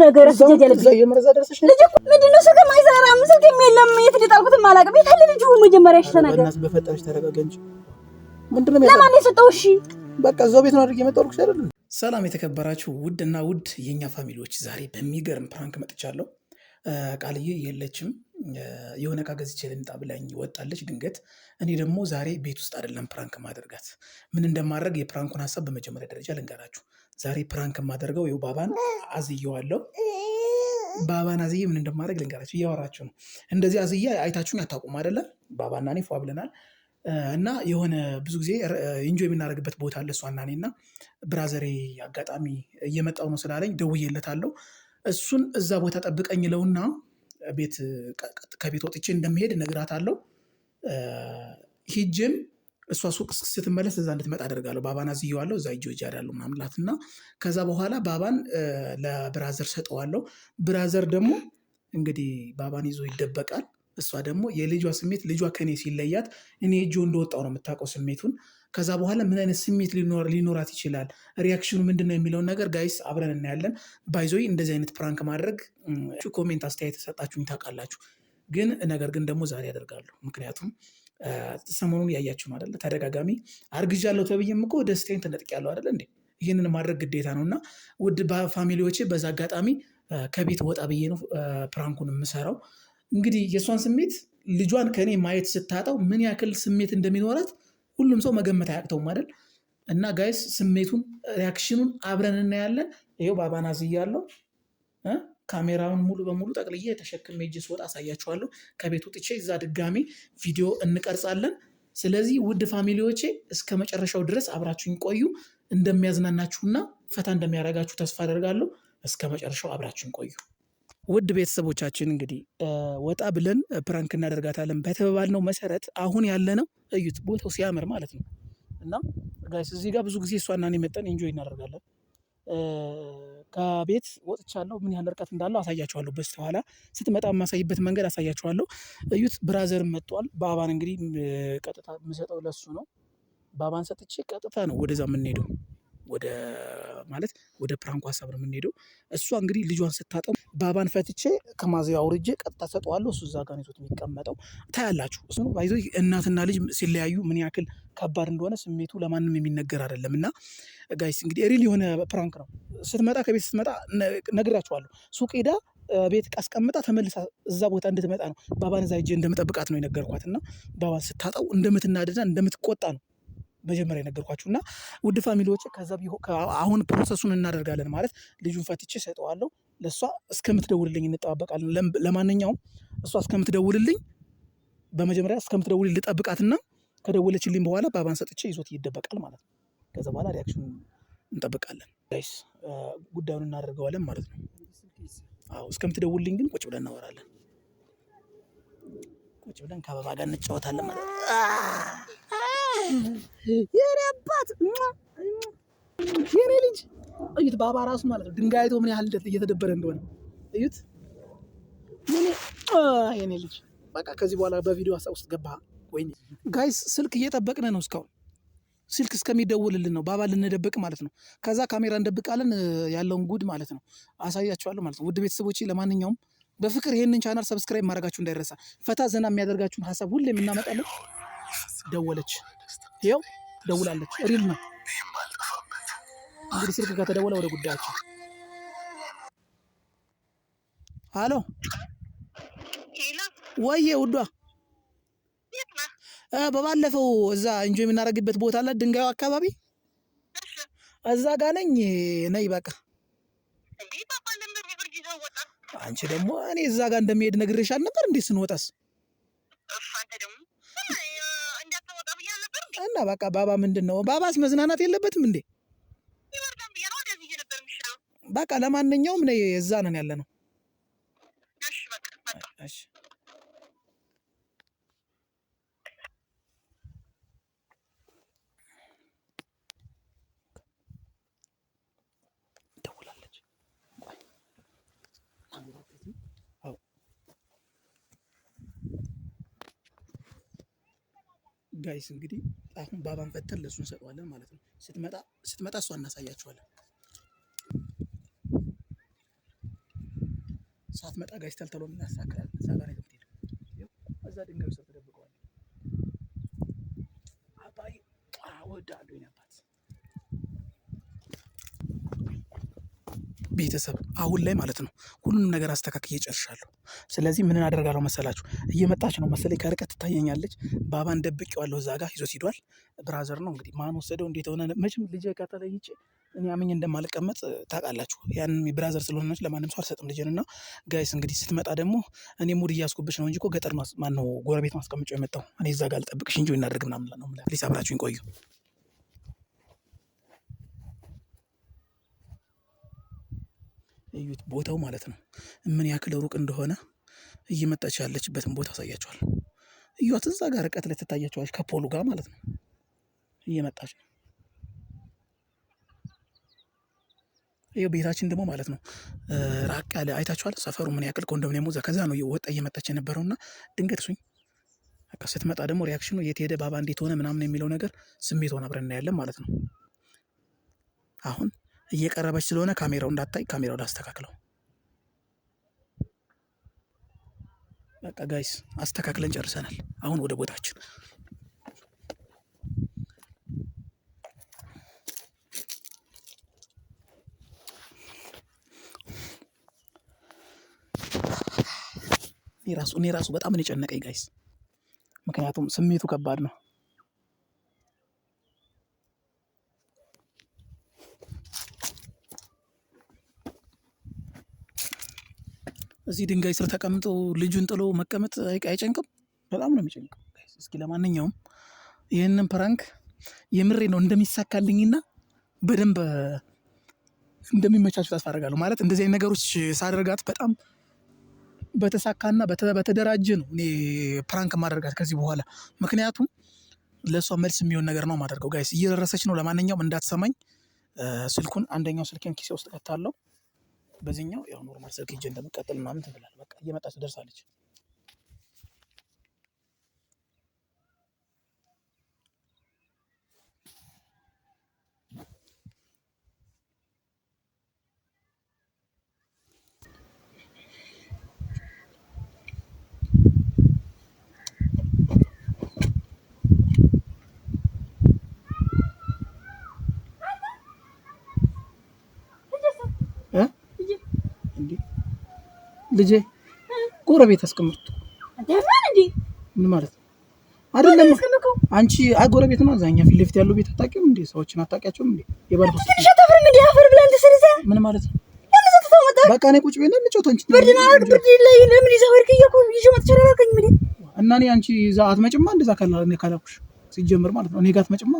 ነገር አስጀጀለብኝ ዘይ የምረዛ ደረሰሽ ልጅ ምንድነው ስልክ ማይሰራ ስልክ የለም የት እንደጣልኩት ማላቀም የታለ ልጅ መጀመሪያ ይሽተናገር እናስ በፈጠረሽ ተረጋጋ እንጂ ምንድነው ለማን የሰጠው እሺ በቃ እዛው ቤት ነው አድርጌ የመጣሁልሽ አይደል ሰላም የተከበራችሁ ውድና ውድ የኛ ፋሚሊዎች ዛሬ በሚገርም ፕራንክ መጥቻለሁ ቃልዬ የለችም የሆነ ዕቃ ገዝቼ ልምጣ ብላኝ ወጣለች ድንገት እኔ ደግሞ ዛሬ ቤት ውስጥ አይደለም ፕራንክ ማደርጋት ምን እንደማደርግ የፕራንኩን ሐሳብ በመጀመሪያ ደረጃ ልንገራችሁ ዛሬ ፕራንክ ማደርገው ይኸው ባባን አዝየዋለሁ ባባን አዝዬ ምን እንደማደርግ ልንገራችሁ እያወራችሁ ነው እንደዚህ አዝዬ አይታችሁኝ አታውቁም አይደለ ባባና እኔ ፏ ብለናል እና የሆነ ብዙ ጊዜ ኢንጆይ የምናደርግበት ቦታ አለ እሷና እኔና ብራዘሬ አጋጣሚ እየመጣው ነው ስላለኝ ደውዬለታለሁ እሱን እዛ ቦታ ጠብቀኝ ለውና ቤት ከቤት ወጥቼ እንደምሄድ ነግራታለሁ ሂጅም እሷ ሱቅ ስትመለስ እዛ እንድትመጣ አደርጋለሁ ባባን አዝየዋለሁ እዛ ሂጅ ያዳሉ ማምላትና ከዛ በኋላ ባባን ለብራዘር ሰጠዋለሁ ብራዘር ደግሞ እንግዲህ ባባን ይዞ ይደበቃል እሷ ደግሞ የልጇ ስሜት ልጇ ከኔ ሲለያት እኔ እጆ እንደወጣው ነው የምታውቀው ስሜቱን ከዛ በኋላ ምን አይነት ስሜት ሊኖራት ይችላል ሪአክሽኑ ምንድነው የሚለውን ነገር ጋይስ አብረን እናያለን ባይዞይ እንደዚህ አይነት ፕራንክ ማድረግ ኮሜንት አስተያየት ተሰጣችሁኝ ታውቃላችሁ ግን ነገር ግን ደግሞ ዛሬ ያደርጋለሁ ምክንያቱም ሰሞኑን ያያችሁ ነው አይደል ተደጋጋሚ አርግጃለሁ ተብዬም እኮ ደስታዬን ተነጥቄያለሁ አይደል እንዴ ይሄንን ማድረግ ግዴታ ነውና ውድ ፋሚሊዎቼ በዛ አጋጣሚ ከቤት ወጣ ብዬ ነው ፕራንኩን የምሰራው እንግዲህ የሷን ስሜት ልጇን ከኔ ማየት ስታጣው ምን ያክል ስሜት እንደሚኖራት ሁሉም ሰው መገመት አያቅተውም አይደል እና ጋይስ ስሜቱን ሪአክሽኑን አብረን እናያለን ይሄው ባባን አዝያለሁ ካሜራውን ሙሉ በሙሉ ጠቅልዬ ተሸክሜ እጅ ስወጣ አሳያችኋለሁ ከቤት ወጥቼ እዛ ድጋሚ ቪዲዮ እንቀርጻለን ስለዚህ ውድ ፋሚሊዎቼ እስከ መጨረሻው ድረስ አብራችሁኝ ቆዩ እንደሚያዝናናችሁና ፈታ እንደሚያረጋችሁ ተስፋ አደርጋለሁ እስከ መጨረሻው አብራችሁኝ ቆዩ ውድ ቤተሰቦቻችን እንግዲህ ወጣ ብለን ፕራንክ እናደርጋታለን በተባባልነው መሰረት አሁን ያለነው እዩት ቦታው ሲያምር ማለት ነው እና ጋይስ እዚህ ጋር ብዙ ጊዜ እሷና እኔ መጠን ኢንጆይ እናደርጋለን ከቤት ወጥቻለሁ ምን ያህል ርቀት እንዳለው አሳያችኋለሁ በስተኋላ ስትመጣ የማሳይበት መንገድ አሳያችኋለሁ እዩት ብራዘር መጥቷል ባባን እንግዲህ ቀጥታ የምሰጠው ለሱ ነው ባባን ሰጥቼ ቀጥታ ነው ወደዛ የምንሄደው ወደ ማለት ወደ ፕራንኩ ሐሳብ ነው የምንሄደው እሷ እንግዲህ ልጇን ስታጠው ባባን ፈትቼ ከማዘያው አውርጄ ቀጥታ ሰጠዋለሁ እሱ እዛ ጋር ነው ይዞት የሚቀመጠው ታያላችሁ እሱ ነው ባይዞ እናትና ልጅ ሲለያዩ ምን ያክል ከባድ እንደሆነ ስሜቱ ለማንም የሚነገር አይደለም እና ጋይስ እንግዲህ ሪል የሆነ ፕራንክ ነው ስትመጣ ከቤት ስትመጣ ነግራችኋለሁ ሱቅ ሄዳ ቤት አስቀምጣ ተመልሳ እዛ ቦታ እንድትመጣ ነው ባባን እዛ ሂጅ እንደምጠብቃት ነው የነገርኳትና ባባን ስታጣው እንደምትናደድና እንደምትቆጣ ነው መጀመሪያ የነገርኳችሁና ውድ ፋሚሊዎች ከዛ አሁን ፕሮሰሱን እናደርጋለን ማለት ልጁን ፈትቼ ሰጠዋለሁ ለሷ እስከምትደውልልኝ እንጠባበቃለን ለማንኛውም እሷ እስከምትደውልልኝ በመጀመሪያ እስከምትደውልልኝ ልጠብቃትና ከደወለችልኝ በኋላ ባባን ሰጥቼ ይዞት ይደበቃል ማለት ነው ከዛ በኋላ ሪአክሽን እንጠብቃለን ጋይስ ጉዳዩን እናደርገዋለን ማለት ነው አዎ እስከምትደውልልኝ ግን ቁጭ ብለን እናወራለን ቁጭ ብለን ከአበባ ጋር እንጫወታለን ማለት የኔ አባት የኔ ልጅ እዩት ባባ ራሱ ማለት ነው ድንጋይ አይቶ ምን ያህል እየተደበረ እንደሆነ እዩት የኔ ልጅ በቃ ከዚህ በኋላ በቪዲዮ ሐሳብ ውስጥ ገባ ወይኔ ጋይስ ስልክ እየጠበቅን ነው እስካሁን ስልክ እስከሚደውልልን ነው ባባ ልንደብቅ ማለት ነው ከዛ ካሜራ እንደብቃለን ያለውን ጉድ ማለት ነው አሳያችኋለሁ ማለት ነው ውድ ቤተሰቦቼ ለማንኛውም በፍቅር ይሄንን ቻናል ሰብስክራይብ ማድረጋችሁ እንዳይረሳ ፈታ ዘና የሚያደርጋችሁን ሐሳብ ሁሌ እናመጣለን ደወለች ይኸው ደውላለች ሪል ነው እንግዲህ ስልክ ከተደወለ ወደ ጉዳያችን ሃሎ ሄሎ ወዬ ውዷ በባለፈው እዛ ኢንጆይ የምናደርግበት ቦታ አለ ድንጋዩ አካባቢ እዛ ጋር ነኝ ነይ በቃ እንዴ ባባ ለምን ብርጅ ይዘው ወጣ አንቺ ደግሞ እኔ እዛ ጋር እንደሚሄድ ነግሬሻል ነበር እንዴ ስንወጣስ አንተ ደግሞ እንዳትወጣ ብያለሁ ነበር እንዴ እና በቃ ባባ ምንድነው ባባስ መዝናናት የለበትም እንዴ ይወርዳም ብዬ ነው ወደዚህ ነበር የሚሻለው በቃ ለማንኛውም ነይ እዛ ነን ያለነው እሺ በቃ እሺ ጋይስ እንግዲህ አሁን ባባን ፈተን ለሱ እንሰጠዋለን ማለት ነው ስትመጣ እሷ እናሳያችኋለን ሳትመጣ ጋይስ ተልተሎ እናሳክራለን። እዛ ጋር ነው የምትሄደው። እዛ ድንጋይ ውስጥ ተደብቀዋል። አባዬ እወዳለሁ የኔ አባት። ቤተሰብ አሁን ላይ ማለት ነው ሁሉንም ነገር አስተካክዬ ጨርሻለሁ። ስለዚህ ምን አደርጋለሁ መሰላችሁ? እየመጣች ነው መሰለኝ፣ ከርቀት ትታየኛለች። ባባን ደብቄዋለሁ፣ እዛ ጋር ይዞት ሂዷል። ብራዘር ነው እንግዲህ ማን ወሰደው እንዴት ሆነ? መቼም ልጄ ጋር ተለይቼ እኔ አምኜ እንደማልቀመጥ ታውቃላችሁ። ያን ብራዘር ስለሆነች ለማንም ሰው አልሰጥም ልጄን። እና ጋይስ እንግዲህ ስትመጣ ደግሞ እኔ ሙድ እያስኩብሽ ነው እንጂ እኮ ገጠር ማነው ጎረቤት ማስቀምጫው የመጣው። እኔ እዛ ጋር ልጠብቅሽ እንጂ እናደርግ ምናምን ነው። ፕሊስ አብራችሁኝ ቆዩ። እዩት ቦታው ማለት ነው ምን ያክል ሩቅ እንደሆነ። እየመጣች ያለችበትን ቦታ አሳያችኋል። እዩት እዛ ጋር ርቀት ላይ ትታያችኋለች ከፖሉ ጋር ማለት ነው። እየመጣች ነው። ይሄው ቤታችን ደግሞ ማለት ነው ራቅ ያለ አይታችኋል። ሰፈሩ ምን ያክል ኮንዶሚኒየሙ ከዛ ነው ወጣ እየመጣች የነበረውና ድንገት ሱኝ በቃ ስትመጣ ደግሞ ሪያክሽኑ የት ሄደ ባባ እንዴት ሆነ ምናምን የሚለው ነገር ስሜቷን አብረን እናያለን ማለት ነው። አሁን እየቀረበች ስለሆነ ካሜራው እንዳታይ ካሜራው ላስተካክለው። በቃ ጋይስ አስተካክለን ጨርሰናል። አሁን ወደ ቦታችን እኔ ራሱ በጣም ነው የጨነቀኝ ጋይስ፣ ምክንያቱም ስሜቱ ከባድ ነው። እዚህ ድንጋይ ስር ተቀምጦ ልጁን ጥሎ መቀመጥ አይጨንቅም? በጣም ነው የሚጨንቀው ጋይስ። እስኪ ለማንኛውም ይህንን ፕራንክ የምሬ ነው እንደሚሳካልኝና በደንብ እንደሚመቻችሁ ተስፋ አደርጋለሁ። ማለት እንደዚህ አይነት ነገሮች ሳደርጋት በጣም በተሳካና በተደራጀ ነው እኔ ፕራንክ ማደርጋት ከዚህ በኋላ። ምክንያቱም ለእሷ መልስ የሚሆን ነገር ነው ማደርገው ጋይስ። እየደረሰች ነው። ለማንኛውም እንዳትሰማኝ ስልኩን አንደኛው ስልኬን ኪሴ ውስጥ ከታለው፣ በዚህኛው ያው ኖርማል ስልክ ይዤ እንደምቀጥል ምናምን ትብላል። በቃ እየመጣች ትደርሳለች። ልጄ ጎረቤት አስቀምጡት። ምን ማለት ነው? አይደለም አንቺ ጎረቤት ነው። አዛኛ ፊት ለፊት ያለው ቤት አታውቂውም እንዴ? ሰዎችን አታውቂያቸውም እንዴ? የባልኩት ምን ማለት ነው? በቃ እኔ ቁጭ ብዬ ልጮት አንቺ እና እኔ አንቺ እዛ አትመጭማ። እንደዛ ካላኩሽ ሲጀምር ማለት ነው እኔ ጋር አትመጭማ።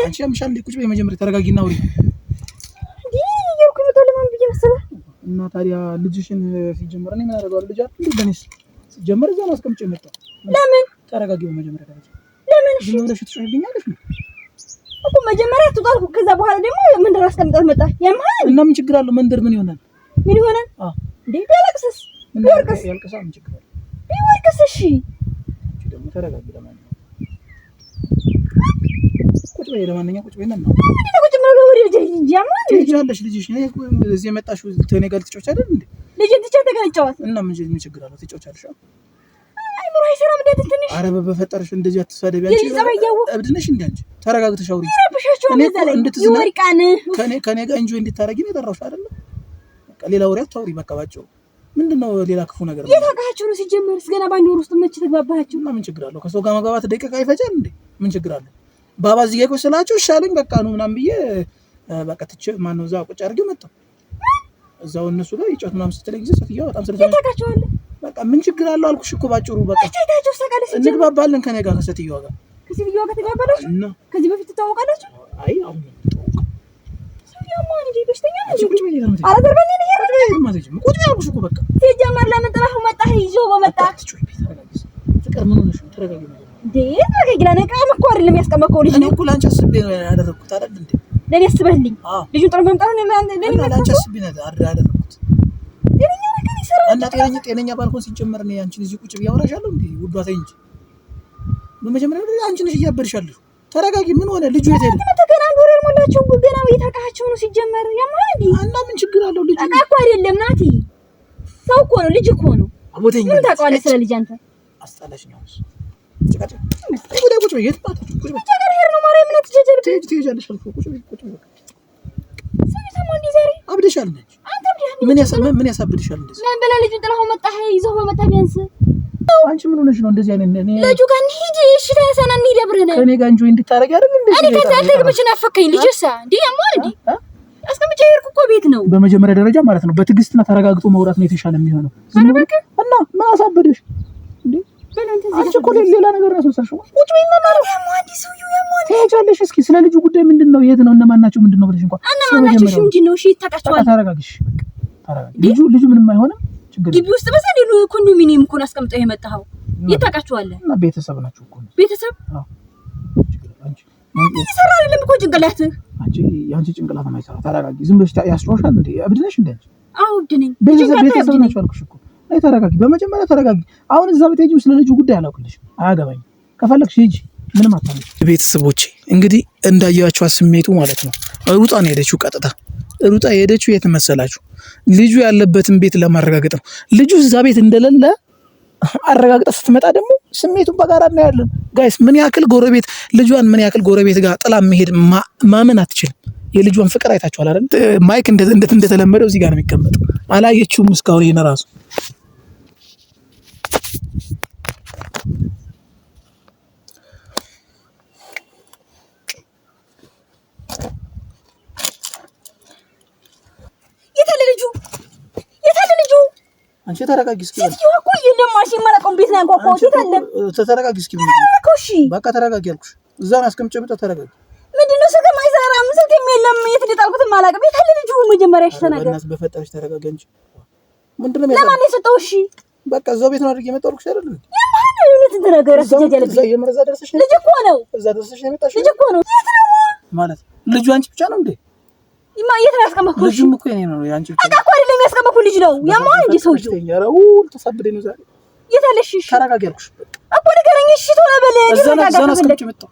አንቺ ያምሻል። ቁጭ ብዬ መጀመሪያ ተረጋጊና አውሪ። እና ታዲያ ልጅሽን ሲጀምር እኔ ምን አደርጋለሁ? ልጅ አይደል በኔስ ሲጀምር እዛ ማስቀምጬ የመጣው ለምን? ተረጋጊው መጀመሪያ ደረጃ ለምን? እሺ ምን ብለሽ ትጮህብኛለሽ እኮ መጀመሪያ ትጣልኩ። ከዛ በኋላ ደግሞ መንደር አስቀምጠህ መጣ የማን እና ምን ችግር አለው? መንደር ምን ይሆናል? ምን ይሆናል? እንዴ ያለቅስስ ያልቅስ ያልቅሳ ምን ችግር አለው? ይወርቅስ። እሺ እቺ ደግሞ ተረጋጊ። ለማንኛውም ቁጭ በይ። ለማንኛውም ቁጭ በይና ነው ቁጭ ብለው ወሬ ልጅ ያማን ልጅ ልጅሽ ነው እዚህ የመጣሽው። ተኔ ጋር ልትጮች አይደል እንዴ? ልጅ ተጋልጫዋት እና ምን ችግር አለው? ትጮቻለሽ። አይምሮ አይሰራም እንዴ? ትንሽ ኧረ በፈጠረሽ እንደዚህ አትሳደቢ። አንቺ እብድ ነሽ እንዴ? አንቺ ተረጋግተሽ አውሪ። እኔ ይወርቃን ከኔ ጋር እንጆይ እንድታረጊ ነው የጠራሁሽ አይደል? በቃ ሌላ ወሬ አታውሪ። በቃ ባጭሩ ምንድነው ሌላ ክፉ ነገር ነው? የታውቃችሁ ነው ሲጀመርስ ገና ባንድ ወር ውስጥ መች ተግባባችሁ? እና ምን ችግር አለው? ከሰው ጋር መግባባት ደቂቃ ይፈጃል እንዴ? ምን ችግር አለው? ባባ እዚህ ጋር ስላችሁ ይሻለኝ በቃ ነው ምናምን ብዬ በቃ ትቼ ማነው እዛ ቁጭ አድርጌ መጣሁ። እዛው እነሱ ጋር ይጫወት ምናምን ስትለኝ ጊዜ ሴትዮዋ በጣም ስለተመቸኝ በቃ ምን ችግር አለው አልኩሽ እኮ ባጭሩ። በቃ እንግባባለን ከኔ ጋር ከሴትዮዋ ጋር ተግባባላችሁ እና ከዚህ በፊት ትተዋወቃላችሁ? አይ አሁን ነው ሴትዮዋ ማን እንዴ በሽተኛ ነች። ቁጭ በይ ነው አረ ዘርበኔ ነው ያረጋግጥ ማለት ነው። ቁጭ በይ አልኩሽ እኮ በቃ ሲጀመር ለምን ጥራህ መጣህ? ይዞ በመጣ ፍቅር ምን ሆነሽ ነው? ተረጋጊ ነው እንዴ? ተረጋጊ። ለነቃም እኮ አይደለም ያስቀመጥከው ልጅ ነው። እኔ እኮ ላንቺ አስቤ ነው ያደረኩት አይደል እንዴ? ለኔ አስበህልኝ ልጁን ጥሩ መምጣት ነው ለኔ ላንቺ አስቤ ነው ያደረኩት። ጤነኛ ነገር ይሰራል እና ጤነኛ ባልሆን ሲጀመር ነው አንቺ ልጅ ቁጭ ብያወራሻለሁ እንዴ? ውዷ ተይ እንጂ በመጀመሪያ አንቺ ነሽ እያበርሻለሁ። ተረጋጊ። ምን ሆነ? ልጁ የት ሄደ? ተገና ወሬ ሞላችሁ ገና እየታቃችሁ ነው ሲጀመር ያማል እንዴ? እና ምን ችግር አለው? ልጁ እኮ አይደለም ናቲ እኮ ነው ልጅ እኮ ነው። ምን ታውቃለህ ስለ ልጅ አንተ? አስጣላሽ ነው ጭቃጭ ቁጭ በይ የትባታችሁ ቁጭ በይ ሄር ነው ማርያም ነው ትጀጀር ትሄጃለሽ አልኩ ቁጭ በይ ሰው እንዲህ ዛሬ አብደሻል ነች አንተ ምን ያሳብድሻል እንደዚህ ምን በላ ልጅ ጥላው መጣ ይዘው በመጣ ቢያንስ አንቺ ምን ሆነሽ ነው እንደዚህ አይነት እኔ ልጁ ጋር እንሂድ እሺ ተሰና እንሂድ አብረን ከኔ ጋር እንጆይ እንድታረጊ አይደል እንዴ እኔ ከዛ አልተግብሽ ናፈከኝ ልጅሳ እንዴ ያማል እንዴ አስቀምጬ ሄድኩ እኮ ቤት ነው በመጀመሪያ ደረጃ ማለት ነው በትዕግስትና ተረጋግጦ መውራት ነው የተሻለ የሚሆነው ዝም ብለህ እና ምን አሳብድሽ እንዴ አንቺ እኮ ሌላ ነገር ነው ሰሰሽ ቁጭ በይና ማለት ያማዲ ሰውዬው ያማዲ ትሄጃለሽ እስኪ ስለ ልጁ ጉዳይ ምንድነው የት ነው እነማን ናቸው ምንድነው ብለሽ እንኳን እነማናቸው እሺ ምንድነው እሺ ታውቃቸዋለህ ተረጋግሽ ልጁ ምንም አይሆንም ችግር ግቢ ውስጥ በሰንዴሉ ኮንዶሚኒየም እኮ አስቀምጠው የመጣው ይታውቃቸዋለህ እና ቤተሰብ ናቸው እኮ ቤተሰብ አዎ አንቺ ይሰራ አይደለም እኮ ጭንቅላትህ ያንቺ ጭንቅላት የማይሰራ ተረጋጊ ዝም ብለሽ ያስጮሻል እንዴ አብድ ነሽ እንዴ አዎ አብድ ነኝ ቤተሰብ ናቸው አልኩሽ እኮ አይ ተረጋጊ በመጀመሪያ ተረጋጊ አሁን እዛ ቤት ሄጂው ስለ ልጁ ጉዳይ አላውቅልሽም አያገባኝም ከፈለግሽ ሂጂ ምንም አታመጭ ቤተሰቦቼ እንግዲህ እንዳያችሁ ስሜቱ ማለት ነው ሩጣ ነው ሄደችው ቀጥታ ሩጣ ሄደችው የት መሰላችሁ ልጁ ያለበትን ቤት ለማረጋገጥ ነው ልጁ እዛ ቤት እንደሌለ አረጋግጣ ስትመጣ ደግሞ ስሜቱን በጋራ እናያለን ጋይስ ምን ያክል ጎረቤት ልጇን ምን ያክል ጎረቤት ጋር ጥላ መሄድ ማመን አትችልም የልጇን ፍቅር አይታችኋል አይደል ማይክ እንደተለመደው እዚህ ጋር ነው የሚቀመጠው አላየችውም እስካሁን ይሄን ራሱ አንቺ ተረጋጊ እስኪ ሲቲው እኮ የለማሽ ማለቀም ቤት ላይ አንኳኳው ይታለ ተረጋጊ እስኪ እሺ በቃ ተረጋጊ አልኩሽ እዛ ነው አስቀምጬ ብቻ ተረጋጊ ምንድነው ስልክ ማይሰራም ስልክ የለም የት እንደጣልኩት ማላቀም ቤት አለ ልጁ መጀመሪያ ተናገር በእናትሽ በፈጠረሽ ተረጋጊ እንጂ ምንድነው ለማን የሰጠው እሺ በቃ እዛው ቤት ነው አድርጌ የመጣው ልኩሽ አይደል የማን ነው ተናገር አስጀጀለ እዛ የመረዛ ደርሰሽ ልጅ እኮ ነው እዛ ደርሰሽ ነው የመጣሽ ልጅ እኮ ነው ማለት ልጁ አንቺ ብቻ ነው እንዴ የት ነው ያስቀመጥኩት ልጁም እኮ የኔ ነው ያንቺ ብቻ እኮ አይደለም ያስቀመጥኩት ልጅ ነው ያማን እንዴ ሰውዬው ያረው ተሳብደኝ ነው ዛሬ የታለሽ ተረጋጊ አልኩሽ እኮ ንገረኝ እሺ ቶሎ በል እዛ ነው አስቀምጬ የመጣው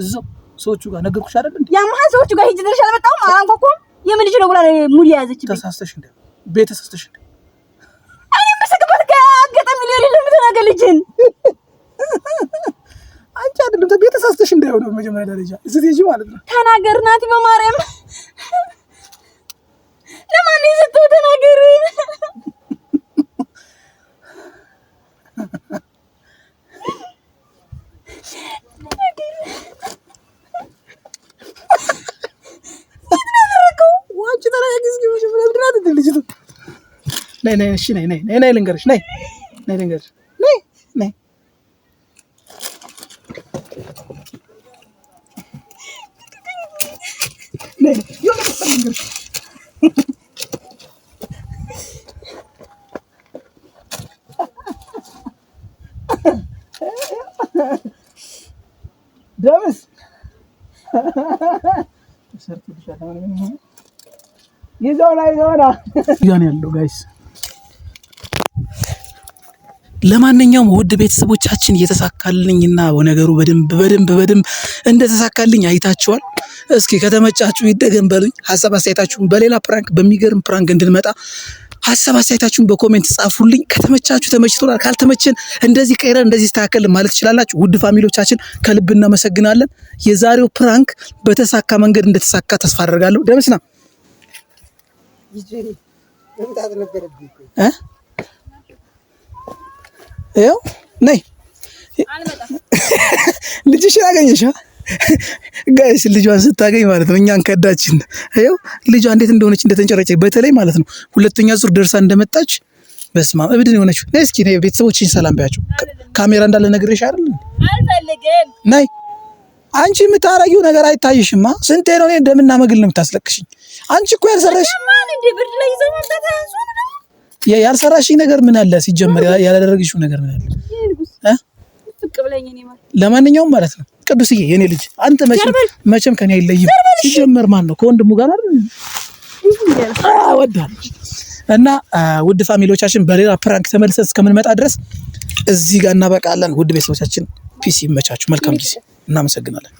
እዛው ሰዎቹ ጋር ነገርኩሽ አይደል እንዴ ያማን ሰዎቹ ጋር ሂጅ ድረሽ አልመጣሁም አላንኳኳም የምን ልጅ ነው ብላ ሙሉ ያዘች ተሳስተሽ እንዴ ቤት ተሳስተሽ እንዴ እኔ መስከበት ከአጋጣሚ ሊሆን ለምትናገር ልጅን አንቺ አይደለም ቤት ተሳስተሽ እንዳይሆነ በመጀመሪያ ደረጃ እዚህ ልጅ ማለት ነው ተናገር ናቲ በማርያም ለማን ይዘው ተናገር ዋንቺ ተናገር እስኪ መጀመሪያ ድራት ልጅ ነው ነይ እሺ ነይ ልንገርሽ ነይ ልንገርሽ ነይ የሆነ ልንገርሽ ደምስ ይዘው ላይ ሆና ያን ያለው ጋይስ ለማንኛውም ውድ ቤተሰቦቻችን እየተሳካልኝና ነገሩ በደንብ እንደተሳካልኝ አይታችኋል እስኪ ከተመጫችሁ ይደገም በሉኝ ሐሳብ አስተያየታችሁን በሌላ ፕራንክ በሚገርም ፕራንክ እንድንመጣ ሐሳብ አስተያየታችሁን በኮሜንት ጻፉልኝ ከተመቻችሁ ተመችቶናል ካልተመቸን እንደዚህ ቀይረን እንደዚህ ተስተካከል ማለት ትችላላችሁ ውድ ፋሚሊዎቻችን ከልብ እናመሰግናለን የዛሬው ፕራንክ በተሳካ መንገድ እንደተሳካ ተስፋ አደርጋለሁ ደምስና ይኸው ነይ ልጅሽን አገኘሽ ጋይስ ልጇን ስታገኝ ማለት ነው እኛን ከዳችን ይኸው ልጇ እንዴት እንደሆነች እንደተንጨረጨች በተለይ ማለት ነው ሁለተኛ ዙር ደርሳ እንደመጣች በስማ እብድን የሆነችው ነይ እስኪ ነይ ቤተሰቦችሽን ሰላም ባያቸው ካሜራ እንዳለ ነግሬሽ አይደል አልፈልግም ነይ አንቺ የምታረጊው ነገር አይታይሽማ ስንቴ ነው እኔ እንደምና መግል ነው የምታስለቅሽኝ አንቺ እኮ ያልሰራሽ ማን እንደ ብርድ ላይ ይዘው መጣ ያልሰራሽኝ ነገር ምን አለ ሲጀመር ያላደረግሽው ነገር ምን አለ ፍቅ ብለኝ እኔ ማለት ለማንኛውም ማለት ነው ቅዱስዬ የኔ ልጅ አንተ መቼም ከኔ አይለይም ሲጀመር ማን ነው ከወንድሙ ጋር አይደል ወዳለች እና ውድ ፋሚሊዎቻችን በሌላ ፕራንክ ተመልሰን እስከምንመጣ ድረስ እዚህ ጋር እናበቃለን ውድ ቤተሰቦቻችን ፒሲ ይመቻችሁ መልካም ጊዜ እናመሰግናለን